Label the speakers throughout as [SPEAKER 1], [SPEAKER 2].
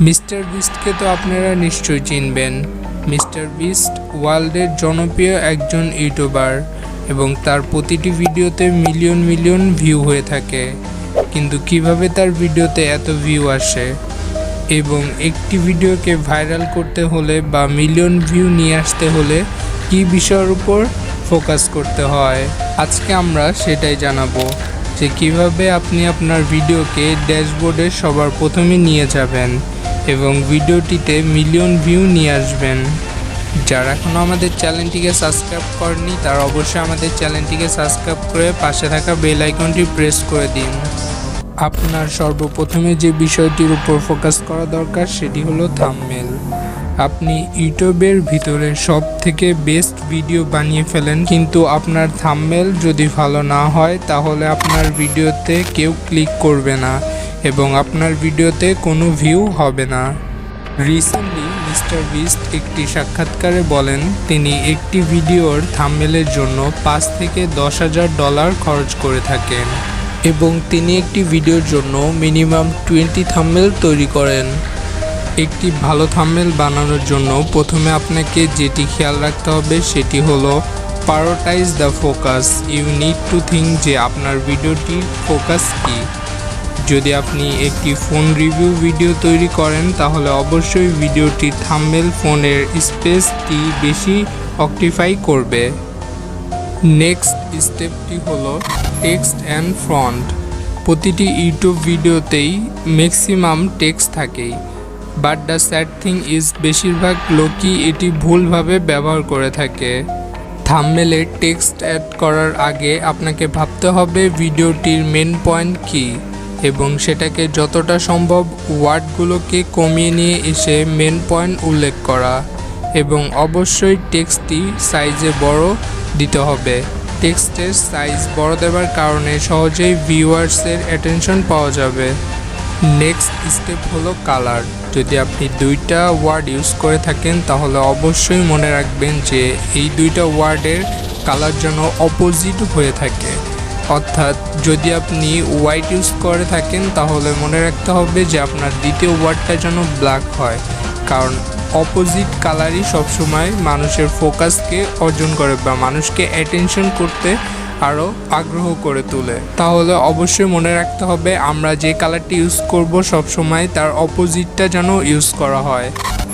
[SPEAKER 1] Mister বিস্টকে তো আপনারা নিশ্চয়ই চিনবেন। মিস্টার বিস্ট ওয়ার্ল্ডের জনপ্রিয় একজন ইউটিউবার এবং তার প্রতিটি ভিডিওতে মিলিয়ন মিলিয়ন ভিউ হয়ে থাকে। কিন্তু কিভাবে তার ভিডিওতে এত ভিউ আসে এবং একটি ভিডিওকে ভাইরাল করতে হলে বা মিলিয়ন ভিউ নিয়ে আসতে হলে কী বিষয়ের উপর ফোকাস করতে হয়, আজকে আমরা সেটাই জানাবো যে কিভাবে আপনি আপনার ভিডিওকে ড্যাশবোর্ডে সবার প্রথমে নিয়ে যাবেন এবং ভিডিওটিতে মিলিয়ন ভিউ নিয়ে আসবেন। যারা এখনও আমাদের চ্যানেলটিকে সাবস্ক্রাইব করেনি তারা অবশ্যই আমাদের চ্যানেলটিকে সাবস্ক্রাইব করে পাশে থাকা বেল আইকনটি প্রেস করে দিন। আপনার সর্বপ্রথমে যে বিষয়টির উপর ফোকাস করা দরকার সেটি হলো থাম্বনেল। আপনি ইউটিউবের ভিতরে সব থেকে বেস্ট ভিডিও বানিয়ে ফেলেন, কিন্তু আপনার থাম্বনেল যদি ভালো না হয় তাহলে আপনার ভিডিওতে কেউ ক্লিক করবে না এবং আপনার ভিডিওতে কোনো ভিউ হবে না। রিসেন্টলি মিস্টার বিস্ট একটি সাক্ষাৎকারে বলেন তিনি একটি ভিডিওর থাম্বনেলের জন্য $5,000 থেকে $10,000 খরচ করে থাকেন এবং তিনি একটি ভিডিওর জন্য মিনিমাম 20 থাম্বনেল তৈরি করেন। একটি ভালো থাম্বনেল বানানোর জন্য প্রথমে আপনাকে যেটি খেয়াল রাখতে হবে সেটি হলো prioritize the focus. You need to think যে আপনার ভিডিওটির ফোকাস কী। যদি আপনি একটি ফোন রিভিউ ভিডিও তৈরি করেন তাহলে অবশ্যই ভিডিওটির থাম্বনেল ফোনের স্পেসটি বেশি অকুপাই করবে। নেক্সট স্টেপটি হলো টেক্সট অ্যান্ড ফন্ট। প্রতিটি ইউটিউব ভিডিওতেই ম্যাক্সিমাম টেক্সট থাকেই, but the sad thing is বেশিরভাগ লোকই এটি ভুলভাবে ব্যবহার করে থাকে। থাম্বনেলে টেক্সট অ্যাড করার আগে আপনাকে ভাবতে হবে ভিডিওটির মেন পয়েন্ট কী এবং সেটাকে যতটা সম্ভব ওয়ার্ডগুলোকে কমিয়ে নিয়ে এসে মেন পয়েন্ট উল্লেখ করা এবং অবশ্যই টেক্সটটি সাইজে বড় দিতে হবে। টেক্সটের সাইজ বড় দেওয়ার কারণে সহজেই ভিউয়ার্সের অ্যাটেনশন পাওয়া যাবে। নেক্সট স্টেপ হলো কালার। যদি আপনি দুইটা ওয়ার্ড ইউজ করে থাকেন তাহলে অবশ্যই মনে রাখবেন যে এই দুইটা ওয়ার্ডের কালার যেন অপোজিট হয়ে থাকে। অর্থাৎ যদি আপনি হোয়াইট ইউজ করে থাকেন তাহলে মনে রাখতে হবে যে আপনার দ্বিতীয় ওয়ার্ডটা যেন ব্ল্যাক হয়, কারণ অপোজিট কালারই সবসময় মানুষের ফোকাসকে অর্জন করে বা মানুষকে অ্যাটেনশন করতে আরও আগ্রহ করে তোলে। তাহলে অবশ্যই মনে রাখতে হবে আমরা যে কালারটি ইউজ করব সবসময় তার অপোজিটটা যেন ইউজ করা হয়।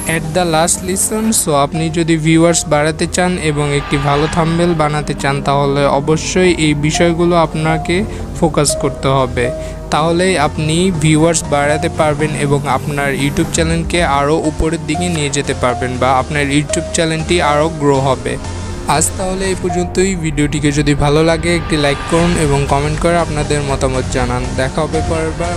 [SPEAKER 1] At the last listen, so আপনি যদি ভিউয়ার্স বাড়াতে চান এবং একটি ভালো থাম্বনেল বানাতে চান তাহলে অবশ্যই এই বিষয়গুলো আপনাকে ফোকাস করতে হবে। তাহলেই আপনি ভিউয়ার্স বাড়াতে পারবেন এবং আপনার ইউটিউব চ্যানেলকে আরও উপরের দিকে নিয়ে যেতে পারবেন বা আপনার ইউটিউব চ্যানেলটি আরও গ্রো হবে। আজ তাহলে এই পর্যন্তই। ভিডিওটিকে যদি ভালো লাগে একটি লাইক করুন এবং কমেন্ট করে আপনাদের মতামত জানান। দেখা হবে পরের বার।